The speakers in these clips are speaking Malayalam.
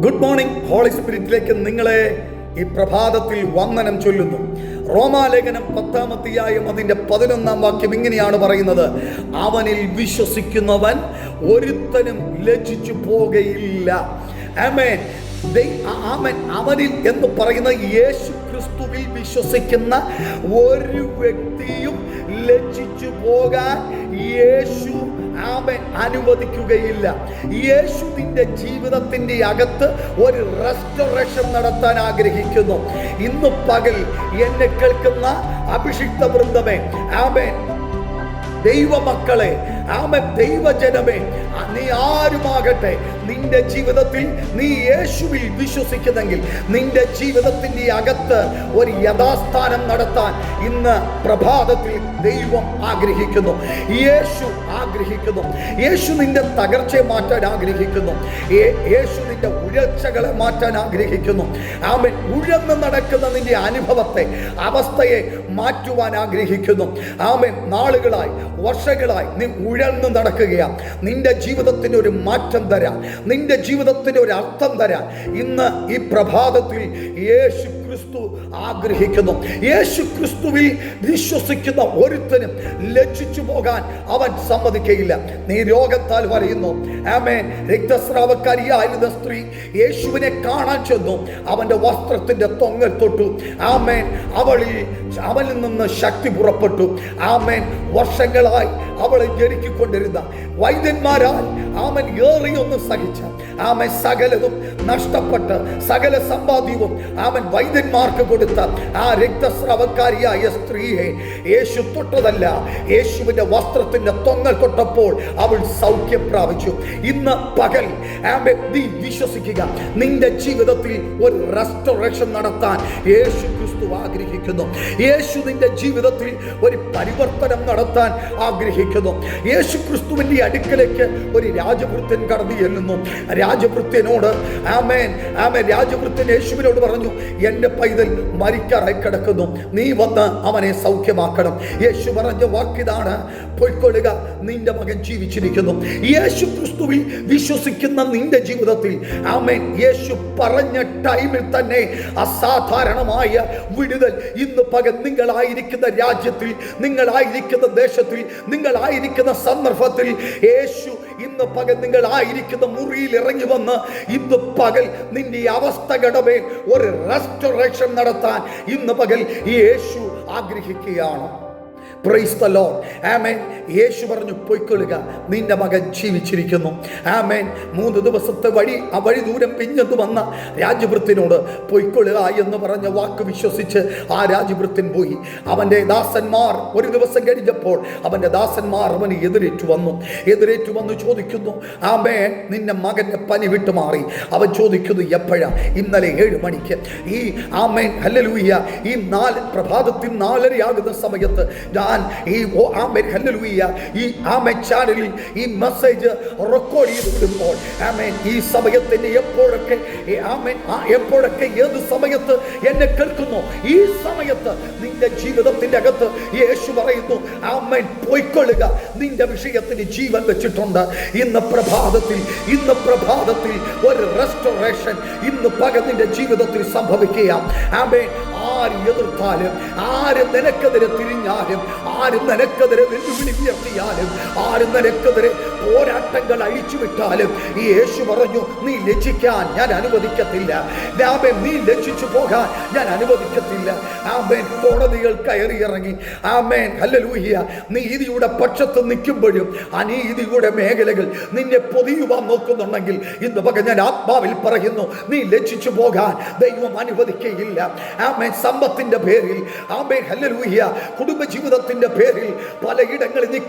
Good morning. ഹോളി സ്പിരിറ്റിലേക്ക് നിങ്ങളെ ഈ പ്രഭാതത്തിൽ വന്ദനം ചൊല്ലുന്നു. റോമാലേഖനം 10-ാം അധ്യായം അതിൻ്റെ 11-ാം വാക്യം ഇങ്ങനെയാണ് പറയുന്നത്: അവനിൽ വിശ്വസിക്കുന്നവൻ ഒരുത്തനും ലജ്ജിച്ചു പോകുകയില്ല. ആമേൻ. ആമേൻ. അവനിൽ എന്ന് പറയുന്ന യേശു ക്രിസ്തുവിൽ വിശ്വസിക്കുന്ന ഒരു വ്യക്തിയും ലജ്ജിച്ചു പോകാൻ യേശു ആമേൻ അനുവദിക്കുകയില്ല. യേശു നിന്റെ ജീവിതത്തിന്റെ അകത്ത് ഒരു റെസ്റ്റോറേഷൻ നടത്താൻ ആഗ്രഹിക്കുന്നു. ഇന്ന് പകൽ എന്നെ കേൾക്കുന്ന അഭിഷിക്ത വൃന്ദമേ, ആമേൻ, ദൈവമക്കളെ, ആമേൻ, ദൈവജനമേ, നീ ആരുമാകട്ടെ, നിന്റെ ജീവിതത്തിൽ നീ യേശുവിൽ വിശ്വസിക്കുന്നെങ്കിൽ നിന്റെ ജീവിതത്തിന്റെ അകത്ത് ഒരു യഥാസ്ഥാനം നടത്താൻ ഇന്ന് പ്രഭാതത്തിൽ ദൈവം ആഗ്രഹിക്കുന്നു. യേശു ആഗ്രഹിക്കുന്നു. യേശു നിന്റെ തകർച്ചയെ മാറ്റാൻ ആഗ്രഹിക്കുന്നു. യേശു നിന്റെ ഉഴച്ചകളെ മാറ്റാൻ ആഗ്രഹിക്കുന്നു. ആമേൻ. ഉഴന്ന് നടക്കുന്ന നിന്റെ അനുഭവത്തെ, അവസ്ഥയെ മാറ്റുവാൻ ആഗ്രഹിക്കുന്നു. ആമേൻ. നാളുകളായി, വർഷങ്ങളായി നീ ഉഴന്ന് നടക്കുകയാണ്. നിന്റെ ജീവിതത്തിന് ഒരു മാറ്റം തരാൻ, നിന്റെ ജീവിതത്തിന് ഒരു അർത്ഥം തരാൻ ഇന്ന് ഈ പ്രഭാതത്തിൽ യേശു ക്രിസ്തു ആഗ്രഹിക്കുന്നു. യേശു ക്രിസ്തുവിൽ വിശ്വസിക്കുന്ന ഒരുത്തനും ലജ്ജിച്ചു പോകാൻ അവൻ സമ്മതിക്കയില്ല. നീ രോഗത്താൽ വലയുന്നു. ആമേൻ. രക്തസ്രാവക്കാരിയായിരുന്ന സ്ത്രീ യേശുവിനെ കാണാൻ ചെന്നു. അവന്റെ വസ്ത്രത്തിന്റെ തൊങ്ങൽ തൊട്ടു. ആമേൻ. അവളിൽ നിന്ന് ശക്തി പുറപ്പെട്ടു. ആമേൻ. വർഷങ്ങളായി അവളെ ജനിക്കൊണ്ടിരുന്ന വൈദ്യന്മാരാൽ ആമൻ ഏറിയൊന്നും സഹിച്ച, ആമൻ, സകലതും നഷ്ടപ്പെട്ട് സകല സമ്പാദ്യവും ആമൻ വൈദ്യന്മാർക്ക് കൊടുത്ത ആ രക്തസ്രാവക്കാരിയായ സ്ത്രീയെ യേശു തൊട്ടതല്ല, യേശുവിന്റെ വസ്ത്രത്തിന്റെ തൊങ്ങൽ തൊട്ടപ്പോൾ അവൾ സൗഖ്യം പ്രാപിച്ചു. ഇന്ന് പകൽ ആമൻ നീ വിശ്വസിക്കുക, നിന്റെ ജീവിതത്തിൽ ഒരു റെസ്റ്റോറേഷൻ നടത്താൻ യേശു ക്രിസ്തു ആഗ്രഹിക്കുന്നു. യേശു നിന്റെ ജീവിതത്തിൽ ഒരു പരിവർത്തനം നടത്താൻ ആഗ്രഹിക്കുന്നു. യേശു ക്രിസ്തുവിന്റെ അടുക്കലേക്ക് ഒരു രാജഭൃത്യൻ കടന്നു ചെല്ലുന്നു. രാജഭൃത്യനോട് ആമേൻ, ആമേൻ, രാജഭൃത്യൻ യേശുവിനോട് പറഞ്ഞു, എന്റെ പൈതൽ മരിക്കാറായി കിടക്കുന്നു, നീ വന്ന് അവനെ സൗഖ്യമാക്കണം. യേശു പറഞ്ഞ വാക്കിതാണ്, പൊയ്ക്കൊള്ളുക, നിന്റെ മകൻ ജീവിച്ചിരിക്കുന്നു. യേശു ക്രിസ്തുവിൽ വിശ്വസിക്കുന്ന നിന്റെ ജീവിതത്തിൽ ആമേൻ, യേശു പറഞ്ഞ ടൈമിൽ തന്നെ അസാധാരണമായ വിടുതൽ ഇന്ന് പകൽ നിങ്ങളായിരിക്കുന്ന രാജ്യത്തിൽ, നിങ്ങളായിരിക്കുന്ന ദേശത്തിൽ, നിങ്ങളായിരിക്കുന്ന സന്ദർഭത്തിൽ യേശു ഇന്ന് പകൽ നിങ്ങളായിരിക്കുന്ന മുറിയിൽ ഇറങ്ങി വന്ന് ഇന്ന് പകൽ നിന്റെ അവസ്ഥകളുടെ മേൽ ഒരു റെസ്റ്റോറേഷൻ നടത്താൻ ഇന്ന് പകൽ യേശു ആഗ്രഹിക്കുകയാണ്. Praise the lord. ആമേൻ. യേശു പറഞ്ഞു, പൊയ്ക്കൊള്ളുക, നിന്റെ മകൻ ജീവിച്ചിരിക്കുന്നു. ആമേൻ. 3 ദിവസത്തെ വഴി ദൂരം പിഞ്ഞെന്ന് വന്ന രാജഭൃത്യനോട് പൊയ്ക്കൊള്ളുക എന്ന് പറഞ്ഞ വാക്ക് വിശ്വസിച്ച് ആ രാജഭൃത്യൻ പോയി. അവന്റെ ദാസന്മാർ ഒരു ദിവസം കഴിഞ്ഞപ്പോൾ അവന്റെ ദാസന്മാർ അവന് എതിരേറ്റു വന്നു ചോദിക്കുന്നു, ആമേൻ, നിന്റെ മകന്റെ പനി വിട്ടുമാറി? അവൻ ചോദിക്കുന്നു, എപ്പോഴാ? ഇന്നലെ 7 മണിക്ക്. ഈ ആമേൻ, ഹല്ലേലൂയ, ഈ പ്രഭാതത്തിൽ 4:30 സമയത്ത് ഈ ആമേൻ, ഹല്ലേലൂയ, ഈ ആമേൻ ചാനലിൽ ഈ മെസ്സേജ് റെക്കോർഡ് ചെയ്ത് വിടുമ്പോൾ ആമേൻ, ഈ സമയത്തിന് എപ്പോഴൊക്കെ ഏത് സമയത്ത് എന്നെ കേൾക്കുന്നു, ഈ സമയത്ത് നിന്റെ ജീവിതത്തിന്റെ അകത്ത് യേശു പറയുന്നു, ആമേൻ, പൊയ്ക്കൊള്ളുക, നിന്റെ വിഷയത്തിന് ജീവൻ വെച്ചിട്ടുണ്ട്. ഇന്ന് പ്രഭാതത്തിൽ ഒരു റെസ്റ്റോറേഷൻ ഇന്ന് പകൽ നിന്റെ ജീവിതത്തിൽ സംഭവിക്കുക. ആമേൻ. ആര് എതിർത്താലും, ആര് നിനക്കെതിരെ തിരിഞ്ഞാലും, ആര് നിനക്കെതിരെ വെല്ലുവിളി ഉയർത്തിയാലും, ആര് നിനക്കെതിരെ പോരാട്ടങ്ങൾ അഴിച്ചുവിട്ടാലും യേശു പറഞ്ഞു, നീ ലജ്ജിക്കാൻ ഞാൻ അനുവദിക്കത്തില്ല. ആമേൻ. നീ ലജ്ജിച്ചു പോകാൻ ഞാൻ അനുവദിക്കത്തില്ല. ആമേൻ. കോടതികൾ കയറിയിറങ്ങി, ആമേൻ, ഹല്ലേലൂയ, നീതിയുടെ പക്ഷത്ത് നിൽക്കുമ്പോഴും അനീതിയുടെ മേഖലകൾ നിന്നെ പൊതിയുവാൻ നോക്കുന്നുണ്ടെങ്കിൽ ഇന്ന് പകൽ ഞാൻ ആത്മാവിൽ പറയുന്നു, നീ ലജ്ജിച്ചു പോകാൻ ദൈവം അനുവദിക്കുകയില്ല. ആമേൻ. സമ്പത്തിന്റെ പേരിൽ, ആമേൻ, ഹല്ലേലൂയ, കുടുംബജീവിതത്തിന്റെ പേരിൽ പലയിടങ്ങളിൽ നീ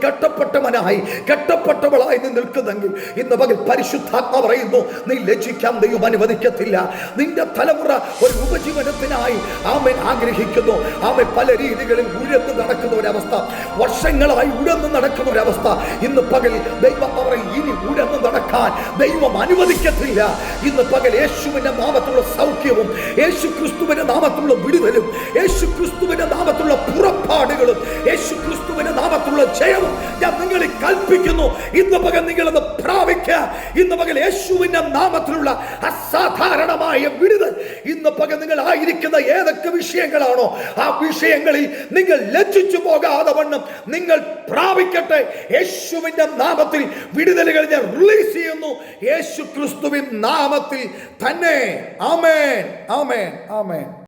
കെട്ടപ്പെട്ടവളായി നീ നിൽക്കുന്നെങ്കിൽ ഇന്ന് പകൽ പരിശുദ്ധാത്മാവ് പറയുന്നു, നീ ലജ്ജിക്കാൻ ദൈവം അനുവദിക്കത്തില്ല. നിന്റെ തലമുറ ഒരു ഉപജീവനത്തിനായി ആമേൻ ആഗ്രഹിക്കുന്നു. ആമേൻ. പല രീതികളിൽ ഉഴന്ന് നടക്കുന്ന ഒരവസ്ഥ, വർഷങ്ങളായി ഉഴന്ന് നടക്കുന്ന ഒരവസ്ഥ ഇന്ന് പകൽ ദൈവം പറയും, ഇനി ഉഴന്ന് നടക്കാൻ ദൈവം അനുവദിക്കത്തില്ല. ഇന്ന് പകൽ യേശുവിന്റെ നാമത്തിലുള്ള സൗഖ്യവും, യേശു ക്രിസ്തുവിന്റെ നാമത്തിലുള്ള വിടുതലും, യേശു ക്രിസ്തുവിന്റെ നാമത്തിലുള്ള പുറപ്പാടുകളും, യേശു ക്രിസ്തുവിന്റെ നാമത്തിലുള്ള ജയവും ഞാൻ നിങ്ങളിൽ കൽപ്പിക്കുന്നു. ഇന്ന് പകൽ നിങ്ങളത് പ്രാപിക്കുക. ഇന്ന് പകൽ യേശുവിന്റെ നാമത്തിലുള്ള അസാധാരണ ഇരിക്കുന്ന ഏതൊക്കെ വിഷയങ്ങളാണോ ആ വിഷയങ്ങളിൽ നിങ്ങൾ ലജ്ജിച്ചു പോകാതെ വണ്ണം നിങ്ങൾ പ്രാപിക്കട്ടെ. യേശുവിന്റെ നാമത്തിൽ വിടുതലുകൾ ഞാൻ റിലീസ് ചെയ്യുന്നു, യേശു ക്രിസ്തുവിൻ നാമത്തിൽ തന്നെ. ആമേൻ, ആമേൻ, ആമേൻ.